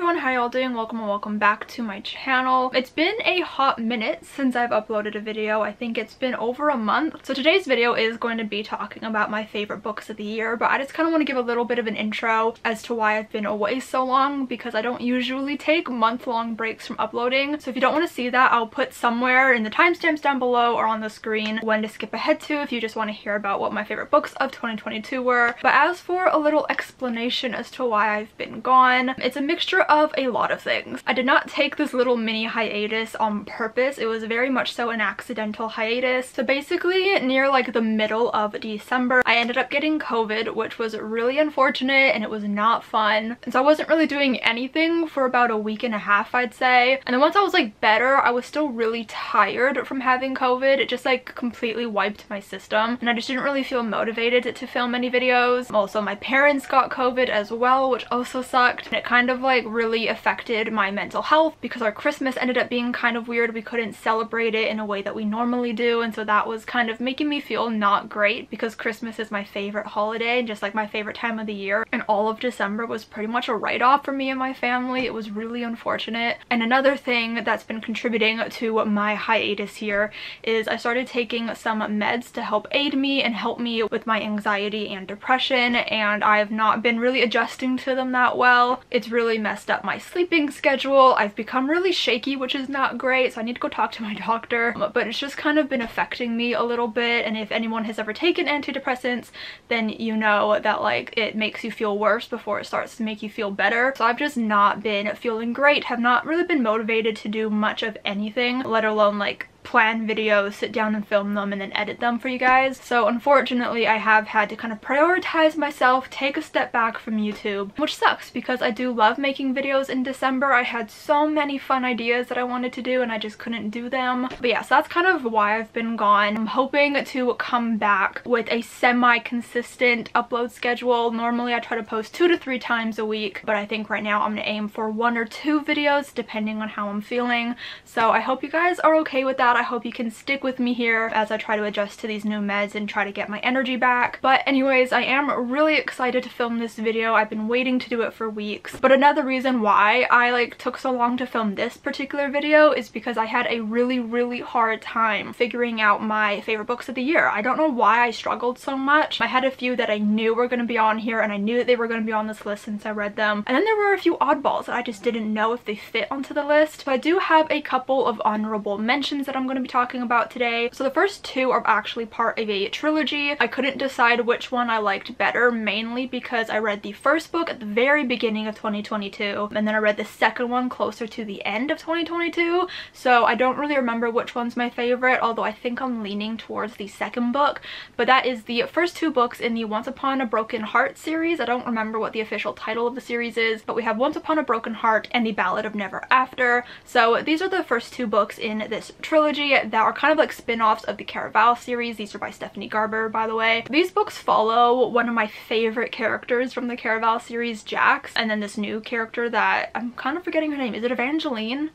everyone, how y'all doing? Welcome and welcome back to my channel. It's been a hot minute since I've uploaded a video. I think it's been over a month. So today's video is going to be talking about my favorite books of the year, but I just kind of want to give a little bit of an intro as to why I've been away so long, because I don't usually take month-long breaks from uploading. So if you don't want to see that, I'll put somewhere in the timestamps down below or on the screen when to skip ahead to if you just want to hear about what my favorite books of 2022 were. But as for a little explanation as to why I've been gone, it's a mixture of a lot of things. I did not take this little mini hiatus on purpose. It was very much so an accidental hiatus. So basically near like the middle of December, I ended up getting COVID, which was really unfortunate and it was not fun. And so I wasn't really doing anything for about a week and a half, I'd say. And then once I was like better, I was still really tired from having COVID. It just like completely wiped my system and I just didn't really feel motivated to film any videos. Also, my parents got COVID as well, which also sucked. And it kind of like really affected my mental health because our Christmas ended up being kind of weird. We couldn't celebrate it in a way that we normally do, and so that was kind of making me feel not great because Christmas is my favorite holiday and just like my favorite time of the year, and all of December was pretty much a write-off for me and my family. It was really unfortunate. And another thing that's been contributing to my hiatus here is I started taking some meds to help aid me and help me with my anxiety and depression, and I've not been really adjusting to them that well. It's really messed up my sleeping schedule. I've become really shaky, which is not great, so I need to go talk to my doctor. But it's just kind of been affecting me a little bit, and if anyone has ever taken antidepressants, then you know that like it makes you feel worse before it starts to make you feel better. So I've just not been feeling great, have not really been motivated to do much of anything, let alone like plan videos, sit down and film them, and then edit them for you guys. So unfortunately I have had to kind of prioritize myself, take a step back from YouTube, which sucks because I do love making videos in December. I had so many fun ideas that I wanted to do and I just couldn't do them. But yeah, so that's kind of why I've been gone. I'm hoping to come back with a semi-consistent upload schedule. Normally I try to post 2 to 3 times a week, but I think right now I'm gonna aim for 1 or 2 videos depending on how I'm feeling. So I hope you guys are okay with that. I hope you can stick with me here as I try to adjust to these new meds and try to get my energy back. But anyways, I am really excited to film this video. I've been waiting to do it for weeks. But another reason why I like took so long to film this particular video is because I had a really hard time figuring out my favorite books of the year. I don't know why I struggled so much. I had a few that I knew were going to be on here and I knew that they were going to be on this list since I read them. And then there were a few oddballs that I just didn't know if they fit onto the list. So I do have a couple of honorable mentions that I'm going to be talking about today. So the first 2 are actually part of a trilogy. I couldn't decide which one I liked better, mainly because I read the first book at the very beginning of 2022 and then I read the second one closer to the end of 2022, so I don't really remember which one's my favorite, although I think I'm leaning towards the second book. But that is the first 2 books in the Once Upon a Broken Heart series. I don't remember what the official title of the series is, but we have Once Upon a Broken Heart and The Ballad of Never After. So these are the first 2 books in this trilogy that are kind of like spin-offs of the Caraval series. These are by Stephanie Garber, by the way. These books follow one of my favorite characters from the Caraval series, Jax, and then this new character that I'm kind of forgetting her name. Is it Evangeline?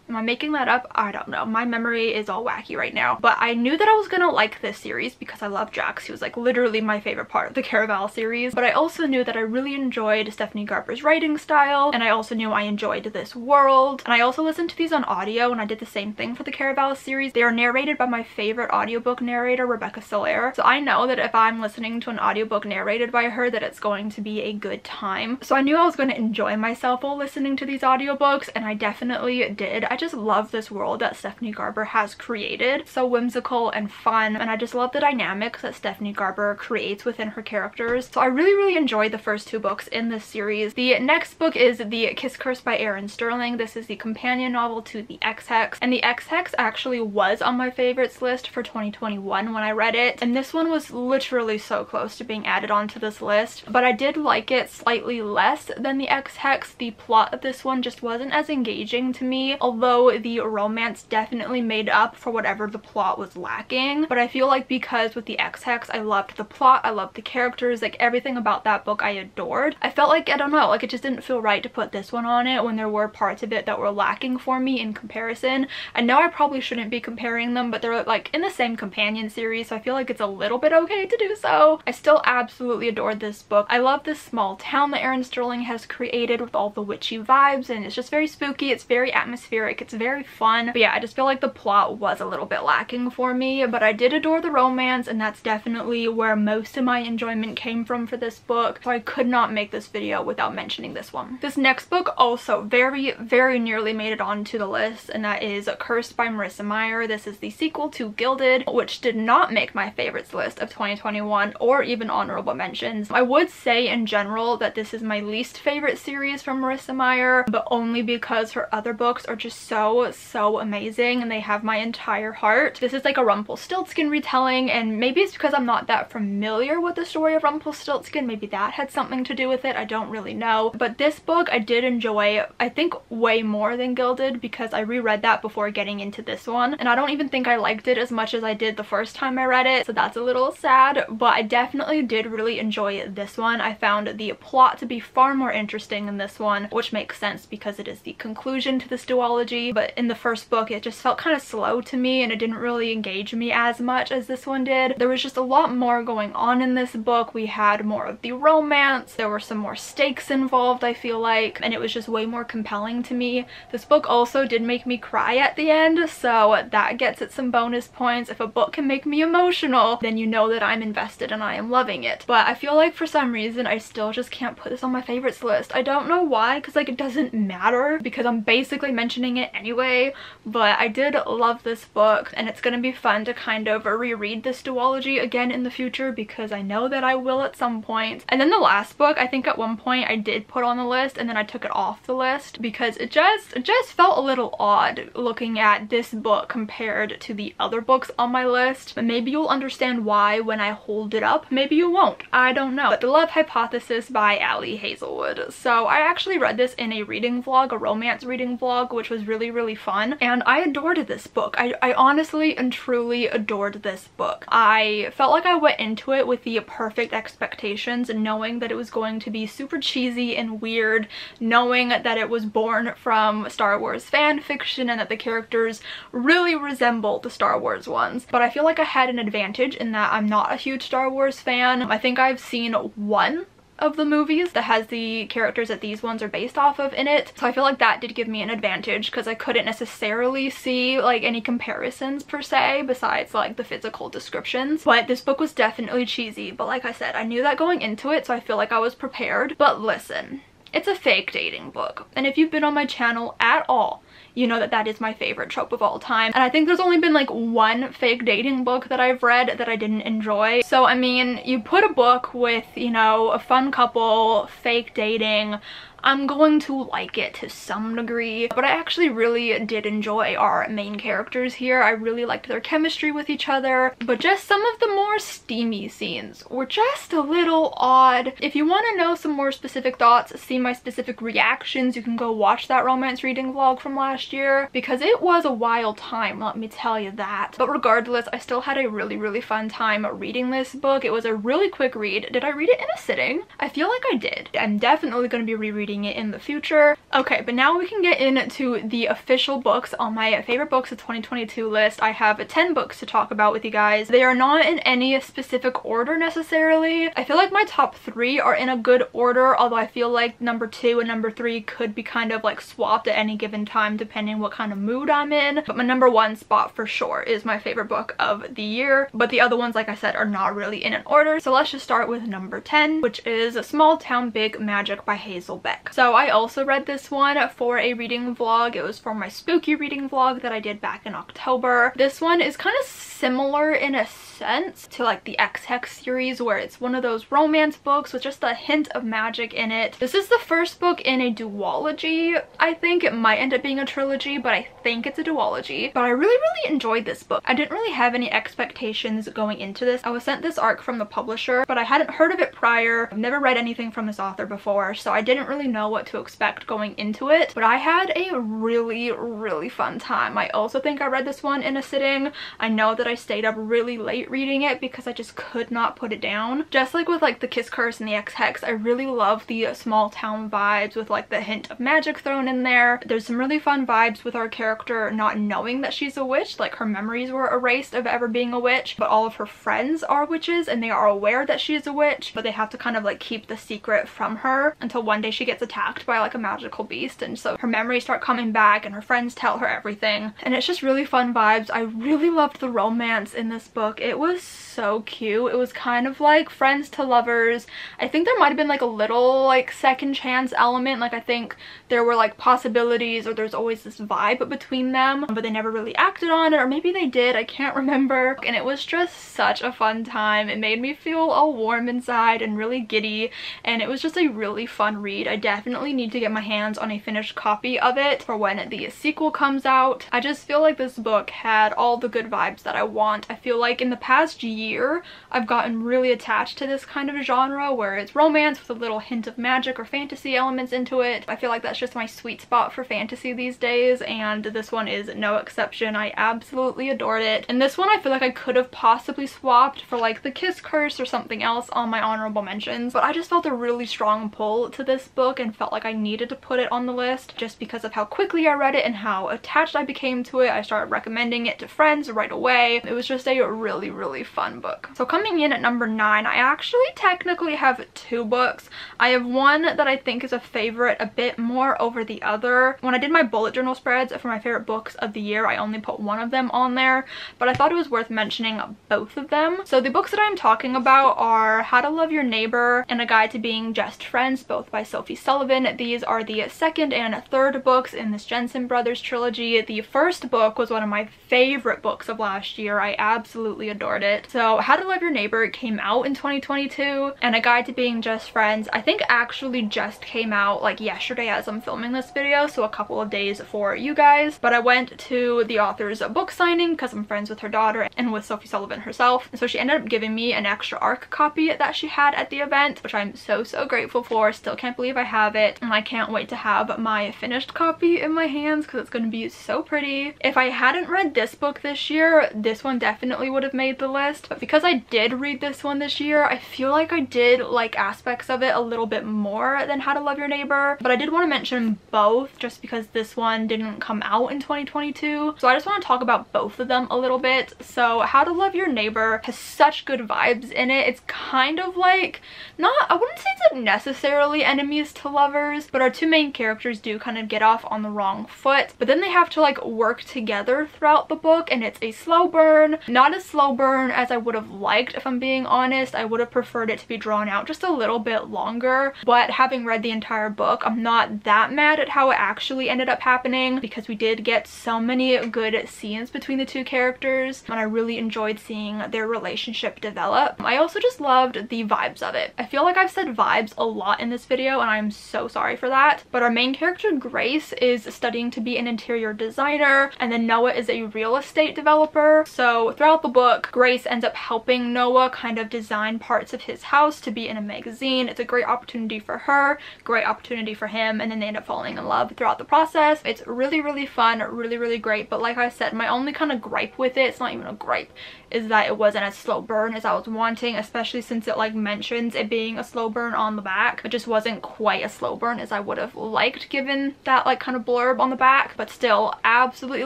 Am I making that up? I don't know. My memory is all wacky right now. But I knew that I was gonna like this series because I love Jax. He was like literally my favorite part of the Caraval series. But I also knew that I really enjoyed Stephanie Garber's writing style, and I also knew I enjoyed this world. And I also listened to these on audio, and I did the same thing for the Caraval series. They are narrated by my favorite audiobook narrator, Rebecca Soler. So I know that if I'm listening to an audiobook narrated by her, that it's going to be a good time. So I knew I was going to enjoy myself while listening to these audiobooks, and I definitely did. I just love this world that Stephanie Garber has created. So whimsical and fun, and I just love the dynamics that Stephanie Garber creates within her characters. So I really enjoyed the first 2 books in this series. The next book is The Kiss Curse by Erin Sterling. This is the companion novel to The Ex-Hex, and The Ex-Hex actually was on my favorites list for 2021 when I read it, and this one was literally so close to being added onto this list. But I did like it slightly less than The Ex-Hex. The plot of this one just wasn't as engaging to me, although although the romance definitely made up for whatever the plot was lacking. But I feel like because with the Ex-Hex, I loved the plot, I loved the characters, like everything about that book I adored. I felt like, I don't know, like it just didn't feel right to put this one on it when there were parts of it that were lacking for me in comparison. I know I probably shouldn't be comparing them, but they're like in the same companion series, so I feel like it's a little bit okay to do so. I still absolutely adored this book. I love this small town that Erin Sterling has created with all the witchy vibes, and it's just very spooky, it's very atmospheric, it's very fun. But yeah, I just feel like the plot was a little bit lacking for me, but I did adore the romance, and that's definitely where most of my enjoyment came from for this book, so I could not make this video without mentioning this one. This next book also very nearly made it onto the list, and that is Cursed by Marissa Meyer. This is the sequel to Gilded, which did not make my favorites list of 2021 or even honorable mentions. I would say in general that this is my least favorite series from Marissa Meyer, but only because her other books are just so amazing and they have my entire heart. This is like a Rumpelstiltskin retelling, and maybe it's because I'm not that familiar with the story of Rumpelstiltskin. Maybe that had something to do with it. I don't really know. But this book I did enjoy, I think, way more than Gilded, because I reread that before getting into this one, and I don't even think I liked it as much as I did the first time I read it, so that's a little sad. But I definitely did really enjoy this one. I found the plot to be far more interesting in this one, which makes sense because it is the conclusion to this duology. But in the first book it just felt kind of slow to me, and it didn't really engage me as much as this one did. There was just a lot more going on in this book. We had more of the romance, there were some more stakes involved, I feel like, and it was just way more compelling to me. This book also did make me cry at the end, so that gets it some bonus points. If a book can make me emotional, then you know that I'm invested and I am loving it. But I feel like for some reason I still just can't put this on my favorites list. I don't know why, because like it doesn't matter because I'm basically mentioning it anyway. But I did love this book, and it's gonna be fun to kind of reread this duology again in the future, because I know that I will at some point. And then the last book, I think at one point I did put on the list and then I took it off the list because it just felt a little odd looking at this book compared to the other books on my list. But maybe you'll understand why when I hold it up, maybe you won't, I don't know. But The Love Hypothesis by Ali Hazelwood. So I actually read this in a reading vlog, a romance reading vlog, which was really fun, and I adored this book. I honestly and truly adored this book. I felt like I went into it with the perfect expectations, and knowing that it was going to be super cheesy and weird, knowing that it was born from Star Wars fan fiction and that the characters really resemble the Star Wars ones. But I feel like I had an advantage in that I'm not a huge Star Wars fan. I think I've seen one of the movies that has the characters that these ones are based off of in it, so I feel like that did give me an advantage because I couldn't necessarily see like any comparisons per se besides like the physical descriptions. But this book was definitely cheesy, but like I said, I knew that going into it, so I feel like I was prepared. But listen, it's a fake dating book, and if you've been on my channel at all, you know that that is my favorite trope of all time. And I think there's only been like one fake dating book that I've read that I didn't enjoy. So I mean, you put a book with, you know, a fun couple, fake dating, I'm going to like it to some degree. But I actually really did enjoy our main characters here. I really liked their chemistry with each other, but just some of the more steamy scenes were just a little odd. If you want to know some more specific thoughts, see my specific reactions, you can go watch that romance reading vlog from last year, because it was a wild time, let me tell you that. But regardless, I still had a really fun time reading this book. It was a really quick read. Did I read it in a sitting? I feel like I did. I'm definitely going to be rereading it in the future. Okay, but now we can get into the official books on my favorite books of 2022 list. I have 10 books to talk about with you guys. They are not in any specific order necessarily. I feel like my top 3 are in a good order, although I feel like number 2 and number 3 could be kind of like swapped at any given time depending what kind of mood I'm in. But my number 1 spot for sure is my favorite book of the year, but the other ones, like I said, are not really in an order. So let's just start with number 10, which is A Small Town Big Magic by Hazel Beck. So I also read this one for a reading vlog. It was for my spooky reading vlog that I did back in October. This one is kind of similar in a sense to like the X-Hex series, where it's one of those romance books with just a hint of magic in it. This is the first book in a duology. I think it might end up being a trilogy, but I think it's a duology. But I really enjoyed this book. I didn't really have any expectations going into this. I was sent this arc from the publisher, but I hadn't heard of it prior. I've never read anything from this author before, so I didn't really know what to expect going into it. But I had a really fun time. I also think I read this one in a sitting. I know that I stayed up really late reading it because I just could not put it down. Just like with like the Kiss Curse and the X-Hex, I really love the small town vibes with like the hint of magic thrown in there. There's some really fun vibes with our character not knowing that she's a witch. Like her memories were erased of ever being a witch, but all of her friends are witches and they are aware that she is a witch, but they have to kind of like keep the secret from her until one day she gets attacked by like a magical beast, and so her memories start coming back and her friends tell her everything, and it's just really fun vibes. I really loved the romance in this book. It was so cute. It was kind of like friends to lovers. I think there might have been like a little like second chance element. Like I think there were like possibilities, or there's always this vibe between them, but they never really acted on it, or maybe they did, I can't remember. And it was just such a fun time. It made me feel all warm inside and really giddy, and it was just a really fun read. I definitely need to get my hands on a finished copy of it for when the sequel comes out. I just feel like this book had all the good vibes that I want. I feel like in the past year I've gotten really attached to this kind of genre where it's romance with a little hint of magic or fantasy elements into it. I feel like that's just my sweet spot for fantasy these days, and this one is no exception. I absolutely adored it. And this one I feel like I could have possibly swapped for like the Kiss Curse or something else on my honorable mentions, but I just felt a really strong pull to this book and felt like I needed to put it on the list just because of how quickly I read it and how attached I became to it. I started recommending it to friends right away. It was just a really fun book. So coming in at number 9, I actually technically have 2 books. I have one that I think is a favorite a bit more over the other. When I did my bullet journal spreads for my favorite books of the year, I only put one of them on there, but I thought it was worth mentioning both of them. So the books that I'm talking about are How to Love Your Neighbor and A Guide to Being Just Friends, both by Sophie Sullivan. These are the second and third books in this Jensen Brothers trilogy. The first book was one of my favorite books of last year. I absolutely adored it. So How to Love Your Neighbor came out in 2022, and A Guide to Being Just Friends I think actually just came out like yesterday as I'm filming this video, so a couple of days for you guys. But I went to the author's book signing because I'm friends with her daughter and with Sophie Sullivan herself, and so she ended up giving me an extra ARC copy that she had at the event, which I'm so grateful for. Still can't believe I have it, and I can't wait to have my finished copy in my hands because it's going to be so pretty. If I hadn't read this book this year, this one definitely would have made the list, but because I did read this one this year, I feel like I did like aspects of it a little bit more than How to Love Your Neighbor. But I did want to mention both just because this one didn't come out in 2022, so I just want to talk about both of them a little bit. So How to Love Your Neighbor has such good vibes in it. It's kind of like, not, I wouldn't say it's like necessarily enemies to lovers, but our two main characters do kind of get off on the wrong foot, but then they have to like work together throughout the book, and it's a slow burn. Not as slow burn as I would have liked, if I'm being honest. I would have preferred it to be drawn out just a little bit longer, but having read the entire book, I'm not that mad at how it actually ended up happening because we did get so many good scenes between the two characters, and I really enjoyed seeing their relationship develop. I also just loved the vibes of it. I feel like I've said vibes a lot in this video, and I'm so sorry for that, but our main character Grace is studying to be an interior designer, and then Noah is a real estate developer. So throughout the book, Grace ends up helping Noah kind of design parts of his house to be in a magazine. It's a great opportunity for her, great opportunity for him, and then they end up falling in love throughout the process. It's really fun, really great, but like I said, my only kind of gripe with it, it's not even a gripe, is that it wasn't as slow burn as I was wanting, especially since it like mentions it being a slow burn on the back. It just wasn't quite a slow burn as I would have liked given that like kind of blurb on the back, but still absolutely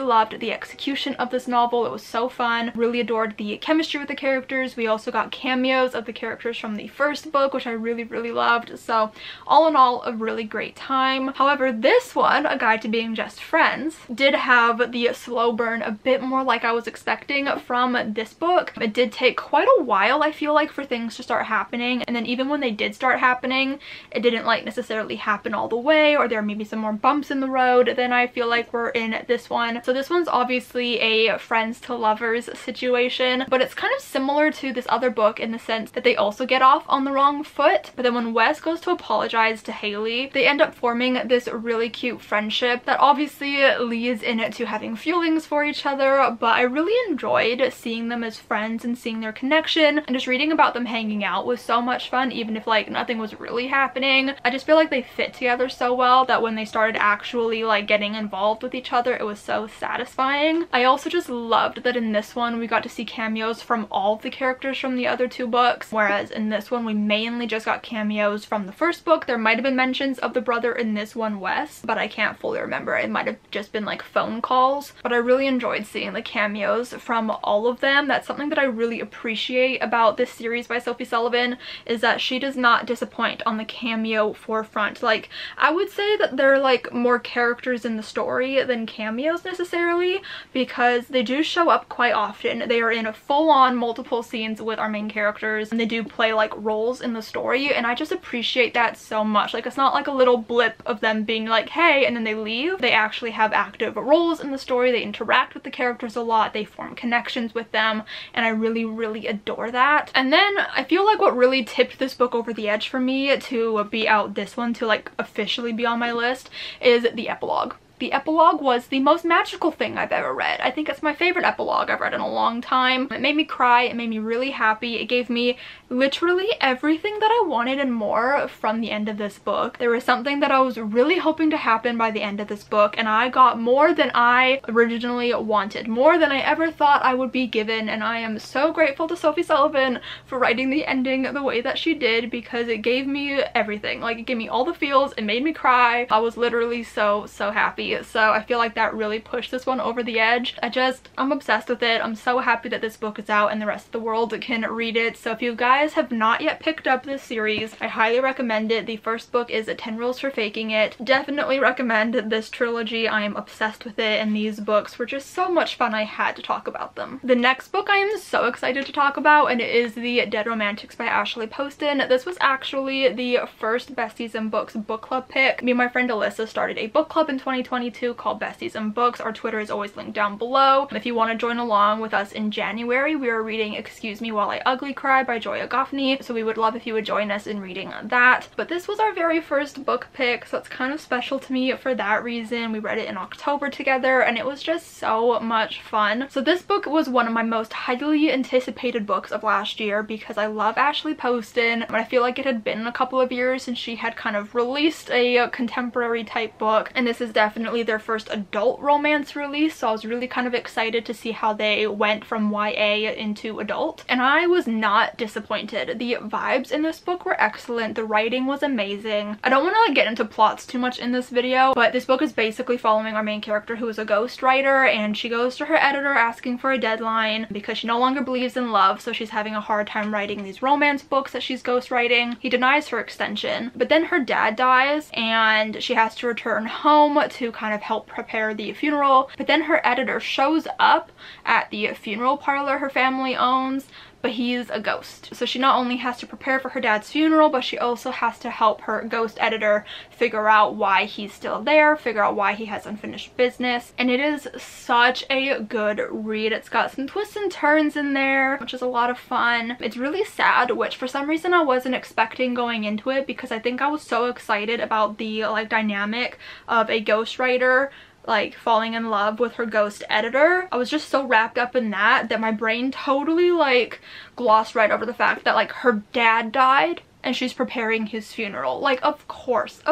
loved the execution of this novel. It was so fun. Really adored the chemistry with the characters. We also got cameos of the characters from the first book, which I really loved. So all in all, a really great time. However, this one, A Guide to Being Just Friends, did have the slow burn a bit more like I was expecting from this book. It did take quite a while, I feel like, for things to start happening, and then even when they did start happening, happening. It didn't like necessarily happen all the way, or there may be some more bumps in the road than I feel like we're in this one. So this one's obviously a friends to lovers situation, but it's kind of similar to this other book in the sense that they also get off on the wrong foot. But then when Wes goes to apologize to Haley, they end up forming this really cute friendship that obviously leads into having feelings for each other. But I really enjoyed seeing them as friends and seeing their connection, and just reading about them hanging out was so much fun, even if like nothing was really happening. I just feel like they fit together so well that when they started actually like getting involved with each other, it was so satisfying. I also just loved that in this one we got to see cameos from all of the characters from the other two books, whereas in this one we mainly just got cameos from the first book. There might have been mentions of the brother in this one, Wes, but I can't fully remember. It might have just been like phone calls, but I really enjoyed seeing the cameos from all of them. That's something that I really appreciate about this series by Sophie Sullivan, is that she does not disappoint on the cameo forefront. Like, I would say that they're like more characters in the story than cameos necessarily, because they do show up quite often. They are in a full-on multiple scenes with our main characters, and they do play like roles in the story, and I just appreciate that so much. Like, it's not like a little blip of them being like, hey, and then they leave. They actually have active roles in the story. They interact with the characters a lot. They form connections with them, and I really adore that. And then I feel like what really tipped this book over the edge for me to be out this one to like officially be on my list is the epilogue. The epilogue was the most magical thing I've ever read. I think it's my favorite epilogue I've read in a long time. It made me cry. It made me really happy. It gave me literally everything that I wanted and more from the end of this book. There was something that I was really hoping to happen by the end of this book, and I got more than I originally wanted, more than I ever thought I would be given, and I am so grateful to Sophie Sullivan for writing the ending the way that she did, because it gave me everything. Like, it gave me all the feels. It made me cry. I was literally so happy. So I feel like that really pushed this one over the edge. I'm obsessed with it. I'm so happy that this book is out and the rest of the world can read it. So if you guys have not yet picked up this series, I highly recommend it. The first book is 10 Rules for Faking It. Definitely recommend this trilogy. I am obsessed with it, and these books were just so much fun. I had to talk about them. The next book I am so excited to talk about, and it is The Dead Romantics by Ashley Poston. This was actually the first Besties and Books book club pick. Me and my friend Alyssa started a book club in 2022 called Besties and Books. Our Twitter is always linked down below. If you want to join along with us in January, we are reading Excuse Me While I Ugly Cry by Joya Goffney, so we would love if you would join us in reading that. But this was our very first book pick, so it's kind of special to me for that reason. We read it in October together, and it was just so much fun. So this book was one of my most highly anticipated books of last year, because I love Ashley Poston, and I feel like it had been a couple of years since she had kind of released a contemporary type book, and this is definitely their first adult romance release, so I was really kind of excited to see how they went from YA into adult, and I was not disappointed. The vibes in this book were excellent. The writing was amazing. I don't want to like get into plots too much in this video, but this book is basically following our main character, who is a ghostwriter, and she goes to her editor asking for a deadline because she no longer believes in love, so she's having a hard time writing these romance books that she's ghostwriting. He denies her extension, but then her dad dies, and she has to return home to kind of help prepare the funeral. But then her editor shows up at the funeral parlor her family owns, but he's a ghost. So she not only has to prepare for her dad's funeral, but she also has to help her ghost editor figure out why he's still there, figure out why he has unfinished business. And it is such a good read. It's got some twists and turns in there, which is a lot of fun. It's really sad, which for some reason I wasn't expecting going into it, because I think I was so excited about the like dynamic of a ghostwriter like falling in love with her ghost editor. I was just so wrapped up in that my brain totally like glossed right over the fact that like her dad died and she's preparing his funeral. Like, of course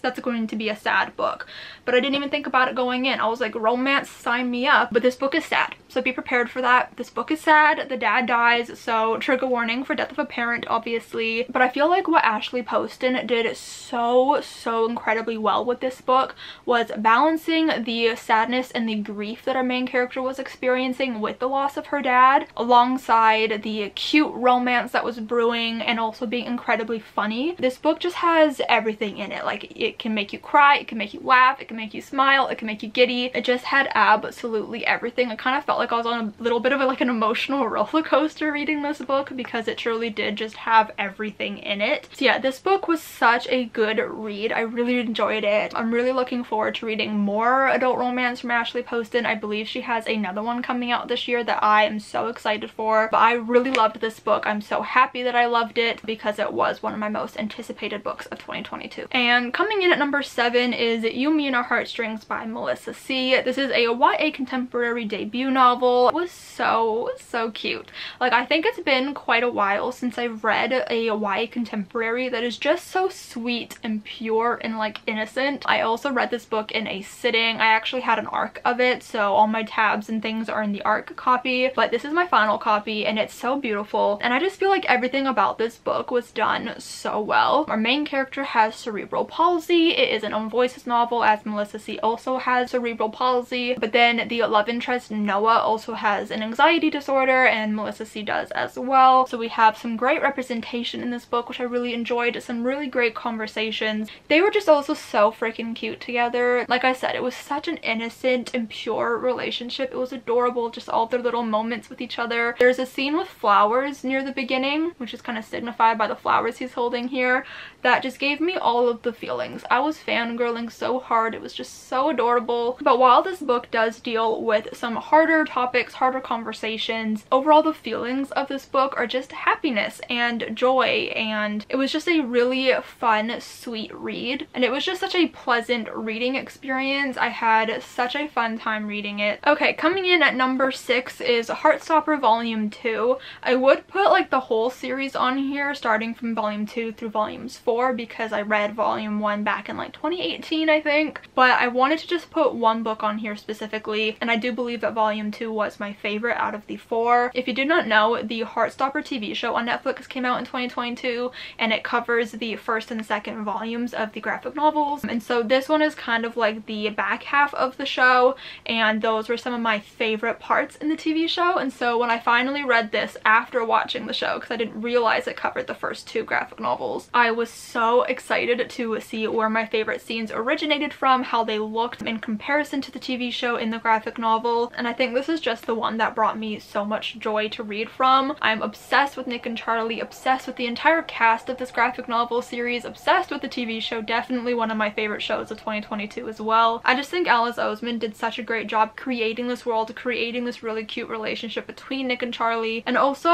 that's going to be a sad book. But I didn't even think about it going in. I was like, romance, sign me up. But this book is sad, so be prepared for that. This book is sad. The dad dies, so trigger warning for death of a parent, obviously. But I feel like what Ashley Poston did so incredibly well with this book was balancing the sadness and the grief that our main character was experiencing with the loss of her dad, alongside the cute romance that was brewing and also being incredibly funny. This book just has everything in it. Like, it can make you cry, it can make you laugh, it can make you smile, it can make you giddy. It just had absolutely everything. I kind of felt felt like I was on a little bit of like an emotional roller coaster reading this book because it truly did just have everything in it. So yeah, this book was such a good read. I really enjoyed it. I'm really looking forward to reading more adult romance from Ashley Poston. I believe she has another one coming out this year that I am so excited for. But I really loved this book. I'm so happy that I loved it because it was one of my most anticipated books of 2022. And coming in at number 7 is You, Me, and Our Heartstrings by Melissa C. This is a YA contemporary debut novel. It was so cute. Like, I think it's been quite a while since I've read a YA contemporary that is just so sweet and pure and like innocent. I also read this book in a sitting. I actually had an ARC of it, so all my tabs and things are in the ARC copy, but this is my final copy and it's so beautiful. And I just feel like everything about this book was done so well. Our main character has cerebral palsy. It is an own voices novel, as Melissa C also has cerebral palsy, but then the love interest Noah also has an anxiety disorder, and Melissa C does as well. So we have some great representation in this book, which I really enjoyed. Some really great conversations. They were just also so freaking cute together. Like I said, it was such an innocent and pure relationship. It was adorable, just all their little moments with each other. There's a scene with flowers near the beginning, which is kind of signified by the flowers he's holding here, that just gave me all of the feelings. I was fangirling so hard. It was just so adorable. But while this book does deal with some harder topics, harder conversations, overall the feelings of this book are just happiness and joy, and it was just a really fun, sweet read, and it was just such a pleasant reading experience. I had such a fun time reading it. Okay, coming in at number 6 is Heartstopper Volume 2. I would put like the whole series on here, starting from Volume 2 through Volumes 4, because I read Volume 1 back in like 2018, I think, but I wanted to just put one book on here specifically, and I do believe that Volume 2 was my favorite out of the 4. If you did not know, the Heartstopper TV show on Netflix came out in 2022, and it covers the first and second volumes of the graphic novels, and so this one is kind of like the back half of the show, and those were some of my favorite parts in the TV show. And so when I finally read this after watching the show, because I didn't realize it covered the first 2 graphic novels, I was so excited to see where my favorite scenes originated from, how they looked in comparison to the TV show in the graphic novel, and I think this is just the one that brought me so much joy to read from. I'm obsessed with Nick and Charlie, obsessed with the entire cast of this graphic novel series, obsessed with the TV show, definitely one of my favorite shows of 2022 as well. I just think Alice Oseman did such a great job creating this world, creating this really cute relationship between Nick and Charlie. And also,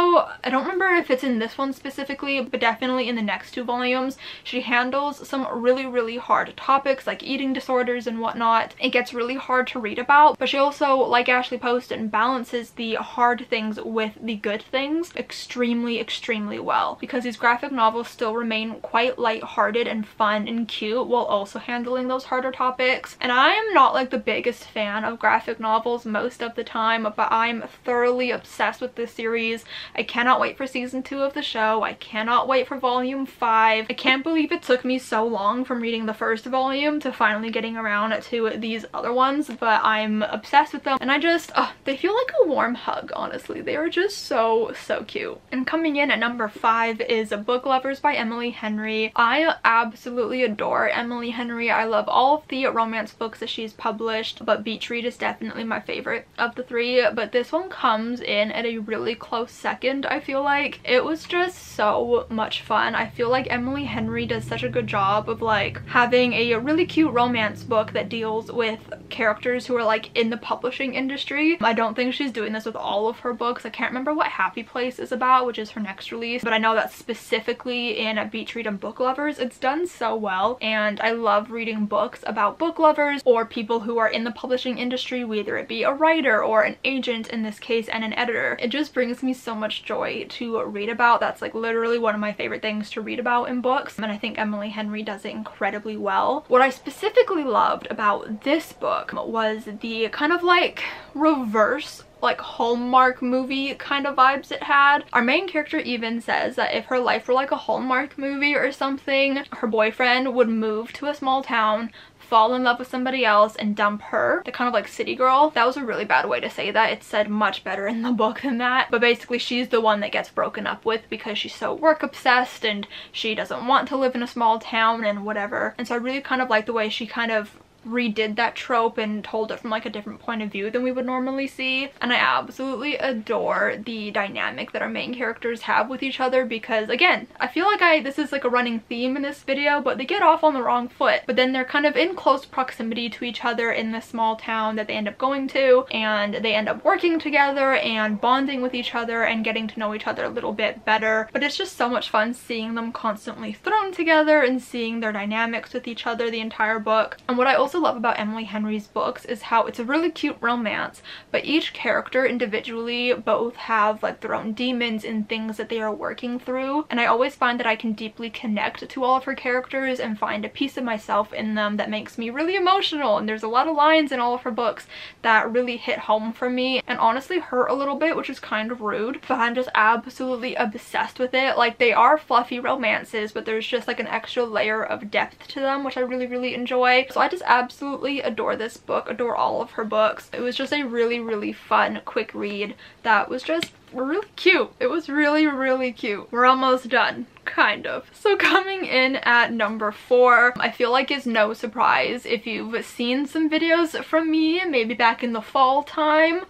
I don't remember if it's in this one specifically, but definitely in the next 2 volumes, she handles some really hard topics like eating disorders and whatnot. It gets really hard to read about, but she also, like Ashley Poston, balances the hard things with the good things extremely well, because these graphic novels still remain quite lighthearted and fun and cute while also handling those harder topics. And I am not like the biggest fan of graphic novels most of the time, but I'm thoroughly obsessed with this series. I cannot wait for season 2 of the show. I cannot wait for volume 5. I can't believe it took me so long from reading the first volume to finally getting around to these other ones, but I'm obsessed with them, and I just, they feel like a warm hug, honestly. They are just so cute. And coming in at number 5 is Book Lovers by Emily Henry. I absolutely adore Emily Henry. I love all of the romance books that she's published, but Beach Read is definitely my favorite of the 3, but this one comes in at a really close second. I feel like it was just so much fun. I feel like Emily Henry does such a good job of like having a really cute romance book that deals with characters who are like in the publishing industry. I don't think she's doing this with all of her books. I can't remember what Happy Place is about, which is her next release, but I know that specifically in Beach Read and Book Lovers, it's done so well, and I love reading books about book lovers or people who are in the publishing industry, whether it be a writer or an agent in this case and an editor. It just brings me so much joy to read about. That's like literally one of my favorite things to read about in books, and I think Emily Henry does it incredibly well. What I specifically loved about this book was the kind of like reverse like Hallmark movie kind of vibes it had. Our main character even says that if her life were like a Hallmark movie or something, her boyfriend would move to a small town, fall in love with somebody else, and dump her, the kind of like city girl. That was a really bad way to say that. It's said much better in the book than that, but basically she's the one that gets broken up with because she's so work obsessed and she doesn't want to live in a small town and whatever. And so I really kind of like the way she kind of redid that trope and told it from like a different point of view than we would normally see. And I absolutely adore the dynamic that our main characters have with each other, because again, I feel like this is like a running theme in this video, but they get off on the wrong foot, but then they're kind of in close proximity to each other in this small town that they end up going to, and they end up working together and bonding with each other and getting to know each other a little bit better. But it's just so much fun seeing them constantly thrown together and seeing their dynamics with each other the entire book. And what I also love about Emily Henry's books is how it's a really cute romance, but each character individually both have like their own demons and things that they are working through, and I always find that I can deeply connect to all of her characters and find a piece of myself in them that makes me really emotional. And there's a lot of lines in all of her books that really hit home for me and honestly hurt a little bit, which is kind of rude, but I'm just absolutely obsessed with it. Like, they are fluffy romances, but there's just like an extra layer of depth to them, which I really enjoy. So I just absolutely adore this book, adore all of her books. It was just a really fun, quick read that was just really cute. It was really cute. We're almost done, kind of. So coming in at number 4, I feel like is no surprise if you've seen some videos from me, maybe back in the fall time.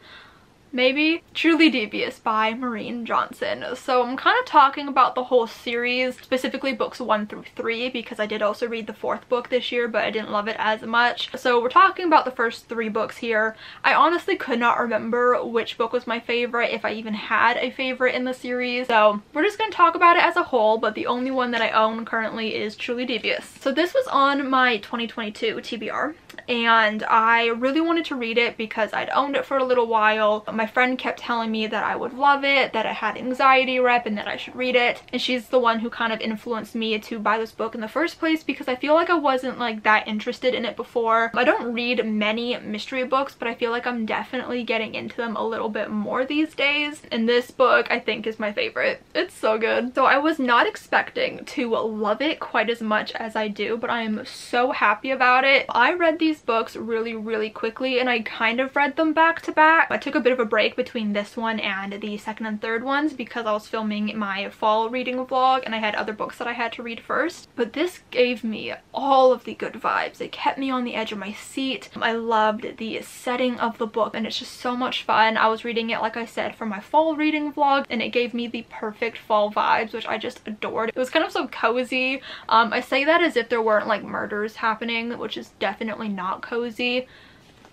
Maybe Truly Devious by Maureen Johnson. So I'm kind of talking about the whole series, specifically books 1 through 3, because I did also read the 4th book this year, but I didn't love it as much. So we're talking about the first 3 books here. I honestly could not remember which book was my favorite, if I even had a favorite in the series. So we're just going to talk about it as a whole, but the only one that I own currently is Truly Devious. So this was on my 2022 TBR, and I really wanted to read it because I'd owned it for a little while. My friend kept telling me that I would love it, that it had anxiety rep, and that I should read it. And she's the one who kind of influenced me to buy this book in the first place, because I feel like I wasn't like that interested in it before. I don't read many mystery books, but I feel like I'm definitely getting into them a little bit more these days. And this book I think is my favorite. It's so good. So I was not expecting to love it quite as much as I do, but I am so happy about it. I read these books really quickly, and I kind of read them back to back. I took a bit of a break between this one and the second and third ones because I was filming my fall reading vlog and I had other books that I had to read first. But this gave me all of the good vibes. It kept me on the edge of my seat. I loved the setting of the book, and it's just so much fun. I was reading it, like I said, for my fall reading vlog, and it gave me the perfect fall vibes, which I just adored. It was kind of so cozy. I say that as if there weren't like murders happening, which is definitely not cozy.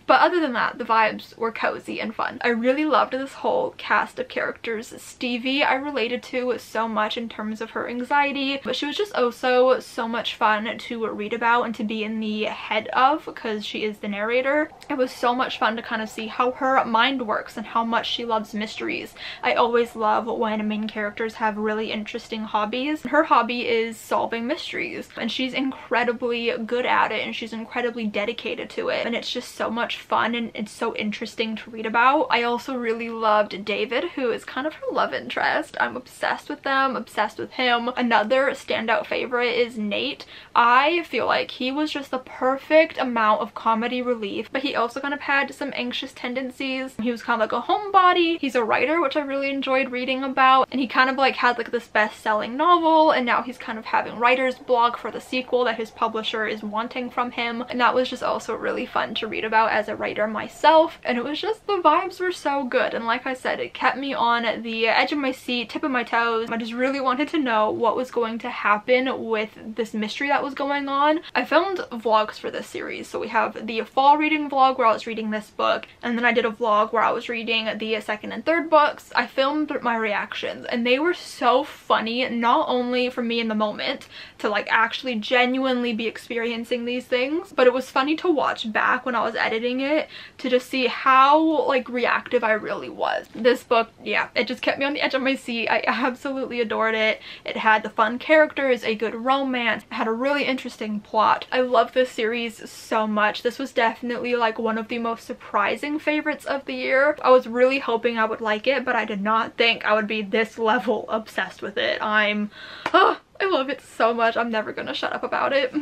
But other than that, the vibes were cozy and fun. I really loved this whole cast of characters. Stevie I related to so much in terms of her anxiety, but she was just also so much fun to read about and to be in the head of, because she is the narrator. It was so much fun to kind of see how her mind works and how much she loves mysteries. I always love when main characters have really interesting hobbies. Her hobby is solving mysteries, and she's incredibly good at it, and she's incredibly dedicated to it, and it's just so much fun and it's so interesting to read about. I also really loved David, who is kind of her love interest. I'm obsessed with them, obsessed with him. Another standout favorite is Nate. I feel like he was just the perfect amount of comedy relief, but he also kind of had some anxious tendencies. He was kind of like a homebody. He's a writer, which I really enjoyed reading about, and he kind of like had like this best-selling novel, and now he's kind of having writer's block for the sequel that his publisher is wanting from him, and that was just also really fun to read about as a writer myself. And it was just, the vibes were so good, and like I said, it kept me on the edge of my seat, tip of my toes. I just really wanted to know what was going to happen with this mystery that was going on. I filmed vlogs for this series, so we have the fall reading vlog where I was reading this book, and then I did a vlog where I was reading the second and third books. I filmed my reactions, and they were so funny, not only for me in the moment to like actually genuinely be experiencing these things, but it was funny to watch back when I was editing it to just see how like reactive I really was. This book, yeah, it just kept me on the edge of my seat. I absolutely adored it. It had the fun characters, a good romance, it had a really interesting plot. I love this series so much. This was definitely like one of the most surprising favorites of the year. I was really hoping I would like it, but I did not think I would be this level obsessed with it. I love it so much. I'm never gonna shut up about it.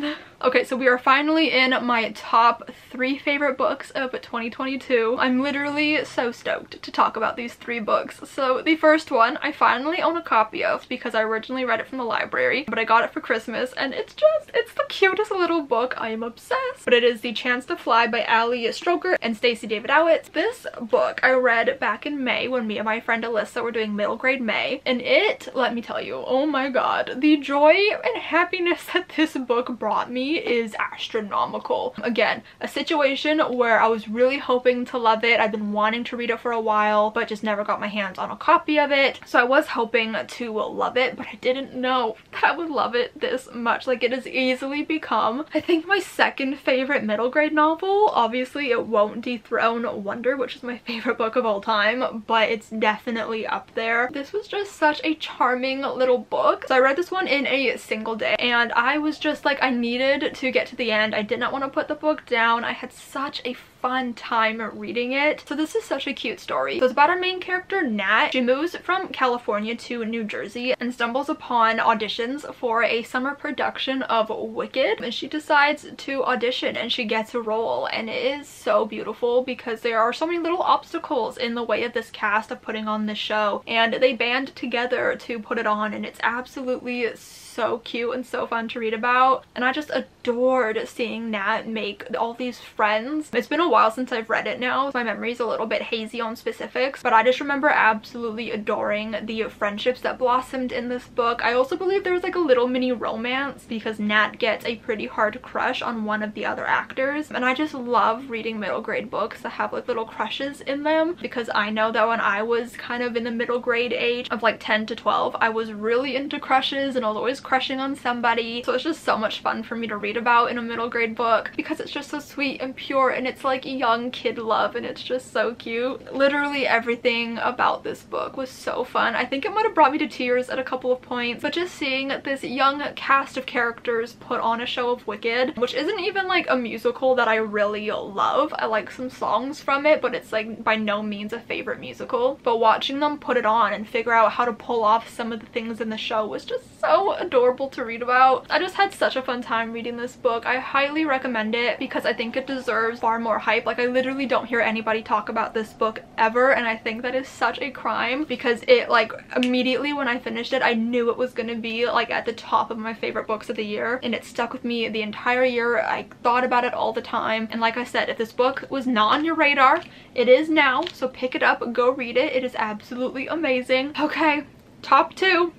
Okay, so we are finally in my top 3 favorite books of 2022. I'm literally so stoked to talk about these 3 books. So the first one I finally own a copy of because I originally read it from the library, but I got it for Christmas, and it's the cutest little book. I am obsessed. But it is The Chance to Fly by Ali Stroker and Stacey David Owitz. This book I read back in May when me and my friend Alyssa were doing middle grade May, and it, let me tell you, oh my god, the joy and happiness that this book brought me is astronomical. Again, a situation where I was really hoping to love it. I've been wanting to read it for a while, but just never got my hands on a copy of it. So I was hoping to love it, but I didn't know that I would love it this much. Like, it has easily become, I think, my second favorite middle grade novel. Obviously, it won't dethrone Wonder, which is my favorite book of all time, but it's definitely up there. This was just such a charming little book. So I read this one in a single day, and I was just like, I needed to get to the end. I did not want to put the book down. I had such a fun time reading it. So this is such a cute story. So it's about our main character, Nat. She moves from California to New Jersey and stumbles upon auditions for a summer production of Wicked, and she decides to audition and she gets a role, and it is so beautiful because there are so many little obstacles in the way of this cast of putting on this show, and they band together to put it on, and it's absolutely so cute and so fun to read about. And I just adored seeing Nat make all these friends. It's been a while since I've read it now, so my memory's a little bit hazy on specifics, but I just remember absolutely adoring the friendships that blossomed in this book. I also believe there's like a little mini romance because Nat gets a pretty hard crush on one of the other actors, and I just love reading middle grade books that have like little crushes in them, because I know that when I was kind of in the middle grade age of like 10 to 12, I was really into crushes and I was always crushing on somebody. So it's just so much fun for me to read about in a middle grade book because it's just so sweet and pure, and it's like young kid love, and it's just so cute. Literally everything about this book was so fun. I think it might have brought me to tears at a couple of points, but just seeing this young cast of characters put on a show of Wicked, which isn't even like a musical that I really love. I like some songs from it, but it's like by no means a favorite musical. But watching them put it on and figure out how to pull off some of the things in the show was just so adorable to read about. I just had such a fun time reading this book. I highly recommend it because I think it deserves far more hype. Like, I literally don't hear anybody talk about this book ever, and I think that is such a crime because it, like, immediately when I finished it, I knew it was gonna be like at the top of my favorite books of the year, and it stuck with me the entire year. I thought about it all the time, and like I said, if this book was not on your radar, it is now, so pick it up, go read it. It is absolutely amazing. Okay, top two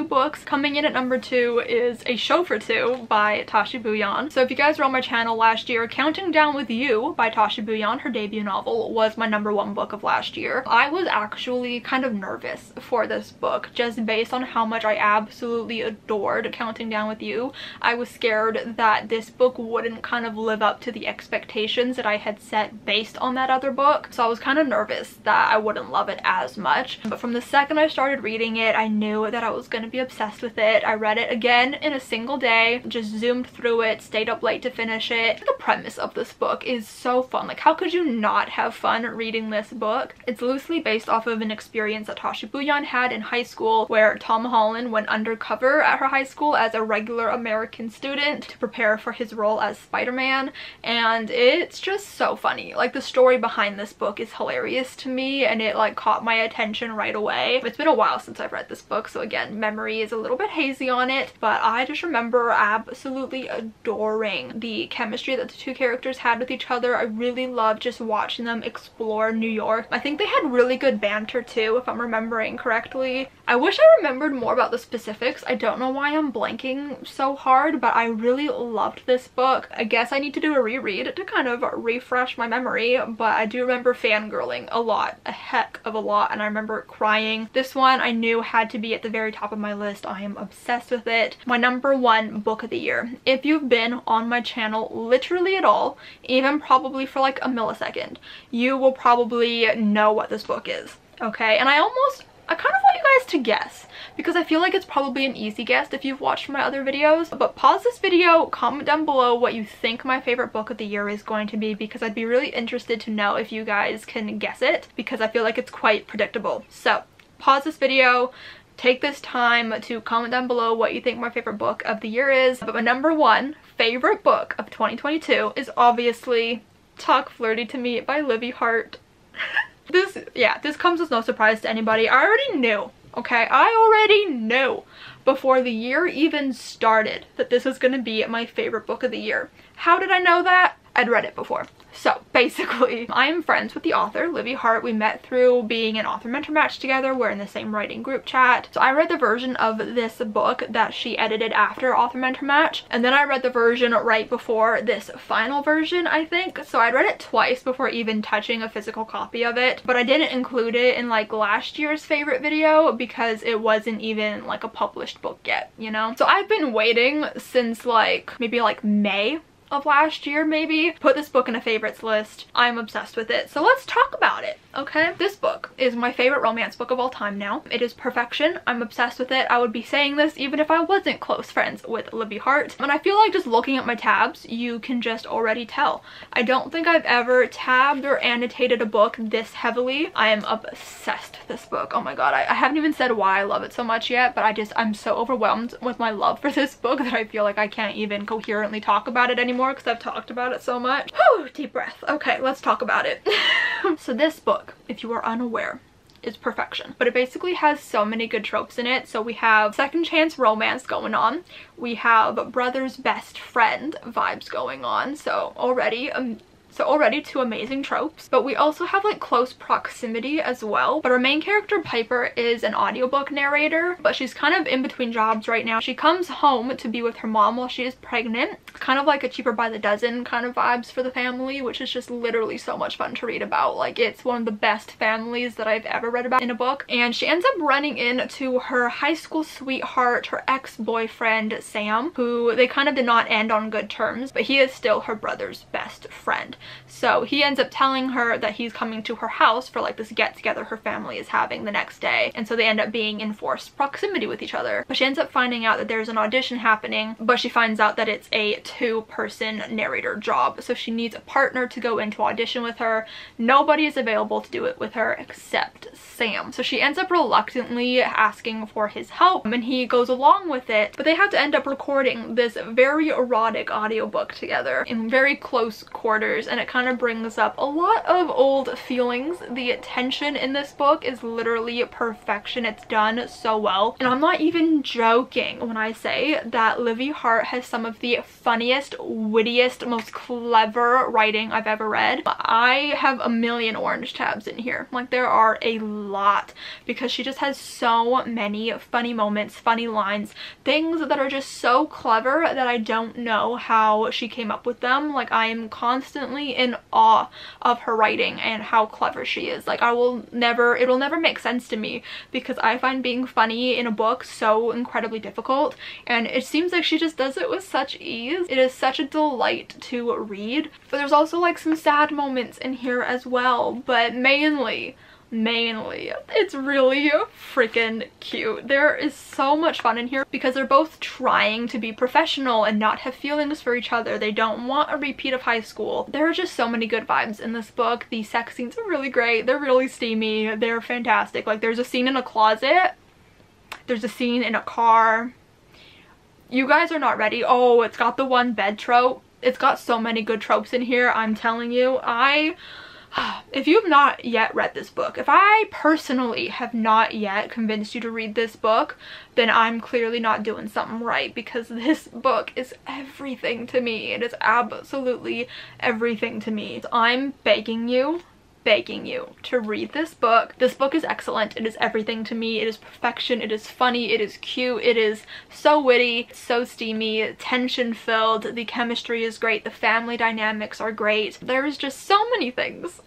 books. Coming in at number 2 is A Show for Two by Tashi Bhuiyan. So if you guys were on my channel last year, Counting Down with You by Tashi Bhuiyan, her debut novel, was my number 1 book of last year. I was actually kind of nervous for this book just based on how much I absolutely adored Counting Down with You. I was scared that this book wouldn't kind of live up to the expectations that I had set based on that other book. So I was kind of nervous that I wouldn't love it as much. But from the second I started reading it, I knew that I was gonna be obsessed with it. I read it again in a single day, just zoomed through it, stayed up late to finish it. The premise of this book is so fun. Like, how could you not have fun reading this book? It's loosely based off of an experience that Tashi Bhuiyan had in high school, where Tom Holland went undercover at her high school as a regular American student to prepare for his role as Spider-Man, and it's just so funny. Like, the story behind this book is hilarious to me, and it like caught my attention right away. It's been a while since I've read this book, so again, memory is a little bit hazy on it, but I just remember absolutely adoring the chemistry that the two characters had with each other. I really loved just watching them explore New York. I think they had really good banter too, if I'm remembering correctly. I wish I remembered more about the specifics. I don't know why I'm blanking so hard, but I really loved this book. I guess I need to do a reread to kind of refresh my memory, but I do remember fangirling a lot, a heck of a lot, and I remember crying. This one I knew had to be at the very top of my list. I am obsessed with it. My number 1 book of the year. If you've been on my channel literally at all, even probably for like a millisecond, you will probably know what this book is, okay? And I kind of want you guys to guess, because I feel like it's probably an easy guess if you've watched my other videos. But pause this video, comment down below what you think my favorite book of the year is going to be, because I'd be really interested to know if you guys can guess it, because I feel like it's quite predictable. So pause this video, take this time to comment down below what you think my favorite book of the year is. But my number one favorite book of 2022 is obviously Talk Flirty to Me by Livy Hart. This comes as no surprise to anybody. I already knew, okay? I already knew before the year even started that this was going to be my favorite book of the year. How did I know that? I'd read it before. So basically, I am friends with the author, Livy Hart. We met through being an author mentor match together. We're in the same writing group chat. So I read the version of this book that she edited after author mentor match. And then I read the version right before this final version, I think. So I read it twice before even touching a physical copy of it. But I didn't include it in like last year's favorite video because it wasn't even like a published book yet, you know? So I've been waiting since like maybe like May of last year, maybe, put this book in a favorites list. I'm obsessed with it, so let's talk about it, okay? This book is my favorite romance book of all time now. It is perfection. I'm obsessed with it. I would be saying this even if I wasn't close friends with Livy Hart, and I feel like just looking at my tabs you can just already tell. I don't think I've ever tabbed or annotated a book this heavily. I am obsessed with this book. Oh my god, I haven't even said why I love it so much yet, but I'm so overwhelmed with my love for this book that I feel like I can't even coherently talk about it anymore because I've talked about it so much. Whew, deep breath. Okay, let's talk about it. So this book, if you are unaware, is perfection, but it basically has so many good tropes in it. So we have second chance romance going on, we have brother's best friend vibes going on, so already two amazing tropes. But we also have like close proximity as well. But our main character, Piper, is an audiobook narrator, but she's kind of in between jobs right now. She comes home to be with her mom while she is pregnant. Kind of like a Cheaper by the Dozen kind of vibes for the family, which is just literally so much fun to read about. Like, it's one of the best families that I've ever read about in a book. And she ends up running into her high school sweetheart, her ex-boyfriend Sam, who they kind of did not end on good terms, but he is still her brother's best friend. So he ends up telling her that he's coming to her house for like this get-together her family is having the next day, and so they end up being in forced proximity with each other. But she ends up finding out that there's an audition happening, but she finds out that it's a two-person narrator job, so she needs a partner to go into audition with her. Nobody is available to do it with her except Sam. So she ends up reluctantly asking for his help, and he goes along with it, but they have to end up recording this very erotic audiobook together in very close quarters, and it kind of brings up a lot of old feelings. The tension in this book is literally perfection. It's done so well, and I'm not even joking when I say that Livy Hart has some of the funniest, wittiest, most clever writing I've ever read. I have a million orange tabs in here. Like, there are a lot, because she just has so many funny moments, funny lines, things that are just so clever that I don't know how she came up with them. Like, I am constantly in awe of her writing and how clever she is. Like, it'll never make sense to me, because I find being funny in a book so incredibly difficult, and it seems like she just does it with such ease. It is such a delight to read. But there's also like some sad moments in here as well, but mainly it's really freaking cute. There is so much fun in here because they're both trying to be professional and not have feelings for each other. They don't want a repeat of high school. There are just so many good vibes in this book. The sex scenes are really great. They're really steamy. They're fantastic. Like, there's a scene in a closet. There's a scene in a car. You guys are not ready. Oh, it's got the one bed trope. It's got so many good tropes in here. I'm telling you, if you've not yet read this book, if I personally have not yet convinced you to read this book, then I'm clearly not doing something right, because this book is everything to me. It is absolutely everything to me. So I'm begging you to read this book. This book is excellent. It is everything to me. It is perfection. It is funny. It is cute. It is so witty, so steamy, tension filled. The chemistry is great. The family dynamics are great. There is just so many things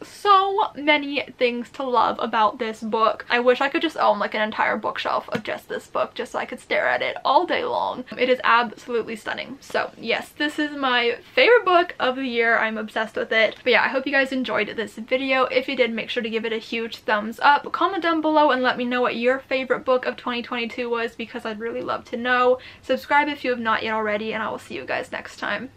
to love about this book. I wish I could just own like an entire bookshelf of just this book, just so I could stare at it all day long. It is absolutely stunning. So yes, this is my favorite book of the year. I'm obsessed with it. But yeah, I hope you guys enjoyed this video. If you did, make sure to give it a huge thumbs up. Comment down below and let me know what your favorite book of 2022 was, because I'd really love to know. Subscribe if you have not yet already, and I will see you guys next time.